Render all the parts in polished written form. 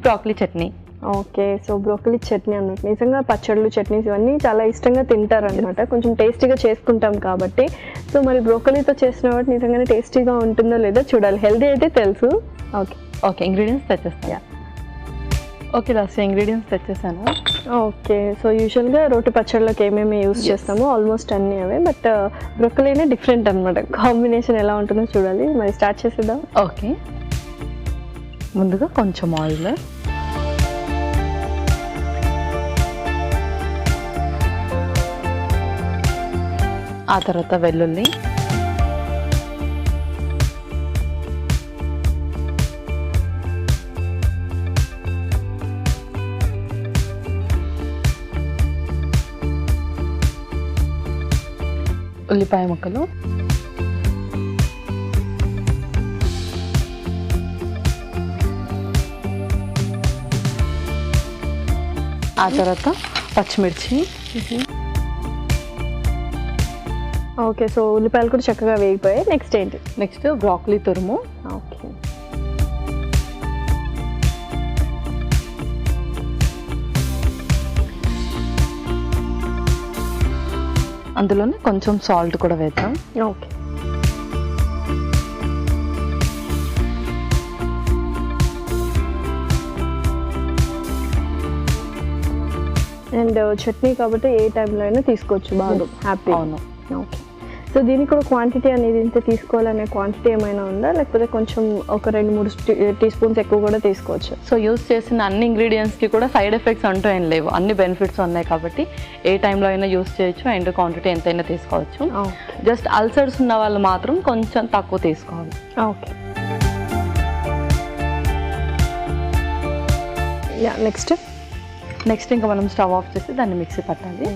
Broccoli chutney. Okay, so broccoli chutney అన్నట్టు నిజంగా పచ్చళ్ళు చట్నీస్ ఇవన్నీ చాలా ఇష్టంగా తింటారు అనమాట, కొంచెం టేస్టీగా చేసుకుంటాం కాబట్టి. సో మరి బ్రోకలీతో చేసిన వాటి నిజంగానే టేస్టీగా ఉంటుందో లేదో చూడాలి. హెల్దీ అయితే తెలుసు. ఓకే ఇంగ్రీడియంట్స్ తెచ్చేస్తాను. ఓకే లాస్ట్ ఇంగ్రీడియంట్స్ తెచ్చేసాను. ఓకే, సో యూజువల్గా రోటి పచ్చళ్ళకి ఏమేమి యూస్ చేస్తామో ఆల్మోస్ట్ అన్నీ అవే, బట్ బ్రోకలీనే డిఫరెంట్ అనమాట. కాంబినేషన్ ఎలా ఉంటుందో చూడాలి. మరి స్టార్ట్ చేసేద్దాం. ఓకే, ముందుగా కొంచెం ఆయిల్, ఆ తర్వాత వెల్లుల్లి, ఉల్లిపాయ ముక్కలు, ఆ తర్వాత పచ్చిమిర్చి. ఓకే, సో ఉల్లిపాయలు కూడా చక్కగా వేగిపోయాయి. నెక్స్ట్ ఏంటి? నెక్స్ట్ బ్రోకలీ తురుము. ఓకే, అందులోనే కొంచెం సాల్ట్ కూడా వేద్దాం. ఓకే, అండ్ చట్నీ కాబట్టి ఏ టైంలో అయినా తీసుకోవచ్చు, బాగా హ్యాపీ. అవును. ఓకే, సో దీనికి కూడా క్వాంటిటీ అనేది ఇంత తీసుకోవాలనే క్వాంటిటీ ఏమైనా ఉందా, లేకపోతే కొంచెం ఒక 2-3 టీ స్పూన్స్ ఎక్కువ కూడా తీసుకోవచ్చు? సో యూస్ చేసిన అన్ని ఇంగ్రీడియంట్స్కి కూడా సైడ్ ఎఫెక్ట్స్ అంటూ ఏం లేవు, అన్ని బెనిఫిట్స్ ఉన్నాయి కాబట్టి ఏ టైంలో అయినా యూస్ చేయొచ్చు అండ్ క్వాంటిటీ ఎంతైనా తీసుకోవచ్చు. జస్ట్ అల్సర్స్ ఉన్న వాళ్ళు మాత్రం కొంచెం తక్కువ తీసుకోవాలి. ఓకే, యా నెక్స్ట్ ఇంకా మనం స్టవ్ ఆఫ్ చేసి దాన్ని మిక్సీ పట్టాలి.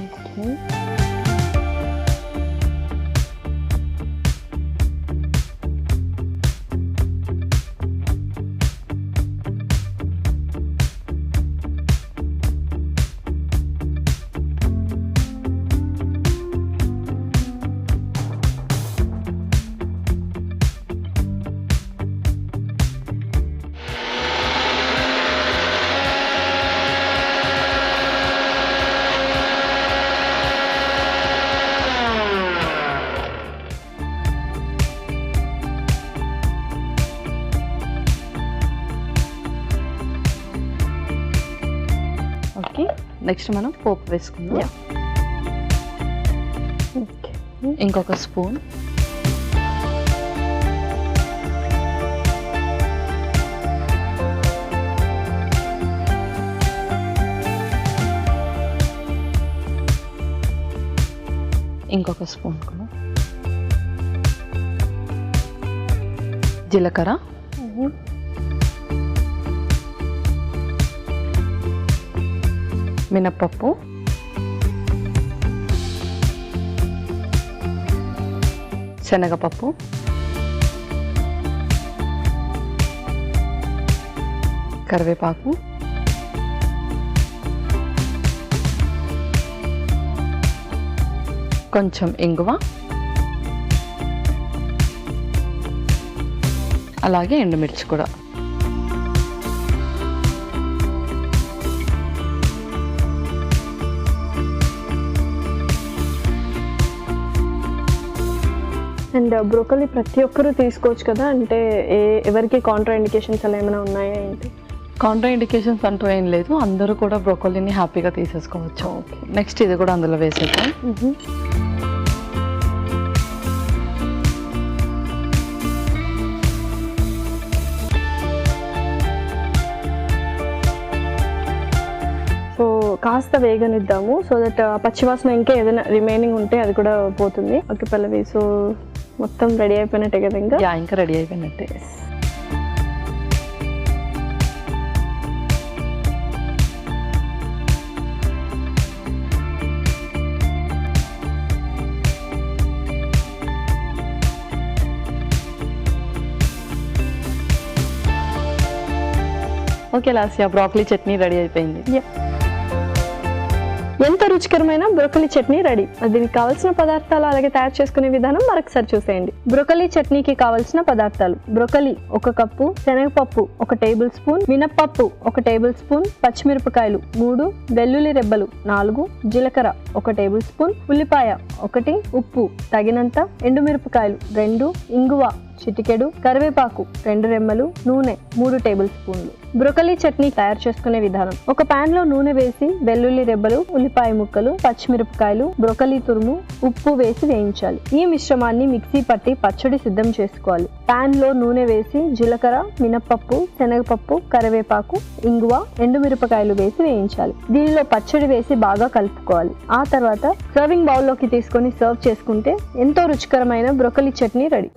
ఓకే, నెక్స్ట్ మనం పోపు వేసుకుందాం. ఇంకొక స్పూన్, ఇంకొక స్పూన్ కూడా జీలకర్ర, మినప్పప్పు, శనగపప్పు, కరివేపాకు, కొంచెం ఇంగువ, అలాగే ఎండుమిర్చి కూడా. అండ్ బ్రోకలీ ప్రతి ఒక్కరూ తీసుకోవచ్చు కదా, అంటే ఎవరికి కాంట్రా ఇండికేషన్స్ అలా ఏమైనా ఉన్నాయా ఏంటి? కాంట్రా ఇండికేషన్స్ అంటూ ఏం లేదు, అందరూ కూడా బ్రోకలీని హ్యాపీగా తీసేసుకోవచ్చు. ఓకే, నెక్స్ట్ ఇది కూడా అందులో వేసేద్దాం. సో కాస్త వేగనిద్దాము, సో దట్ పచ్చివాసన ఇంకా ఏదైనా రిమైనింగ్ ఉంటే అది కూడా పోతుంది. ఓకే పల్లవి, సో మొత్తం రెడీ అయిపోయినట్టే కదా? ఇంకా రెడీ అయిపోయినట్టే. Okay Lasya, broccoli chutney ready అయిపోయింది. ఎంతో రుచికరమైన బ్రోకలీ చట్నీ రెడీ. దీనికి కావాల్సిన పదార్థాలు అలాగే తయారు చేసుకునే విధానం మరొకసారి చూసేయండి. బ్రోకలీ చట్నీకి కావాల్సిన పదార్థాలు: బ్రోకలీ 1 కప్పు, శనగపప్పు 1 టేబుల్ స్పూన్, మినప్పప్పు 1 టేబుల్ స్పూన్, పచ్చిమిరపకాయలు 3, వెల్లుల్లి రెబ్బలు 4, జీలకర్ర 1 టేబుల్ స్పూన్, ఉల్లిపాయ 1, ఉప్పు తగినంత, ఎండుమిరపకాయలు 2, ఇంగువ చిటికెడు, కరివేపాకు 2 రెమ్మలు, నూనె 3 టేబుల్ స్పూన్లు. బ్రోకలీ చట్నీ తయారు చేసుకునే విధానం: ఒక పాన్ లో నూనె వేసి వెల్లుల్లి రెబ్బలు, ఉల్లిపాయ ముక్కలు, పచ్చిమిరపకాయలు, బ్రోకలీ తురుము, ఉప్పు వేసి వేయించాలి. ఈ మిశ్రమాన్ని మిక్సీ పట్టి పచ్చడి సిద్ధం చేసుకోవాలి. పాన్ లో నూనె వేసి జీలకర్ర, మినప్పప్పు, శనగపప్పు, కరివేపాకు, ఇంగువ, ఎండుమిరపకాయలు వేసి వేయించాలి. దీనిలో పచ్చడి వేసి బాగా కలుపుకోవాలి. ఆ తర్వాత సర్వింగ్ బౌల్ లోకి తీసుకొని సర్వ్ చేసుకుంటే ఎంతో రుచికరమైన బ్రోకలీ చట్నీ రెడీ.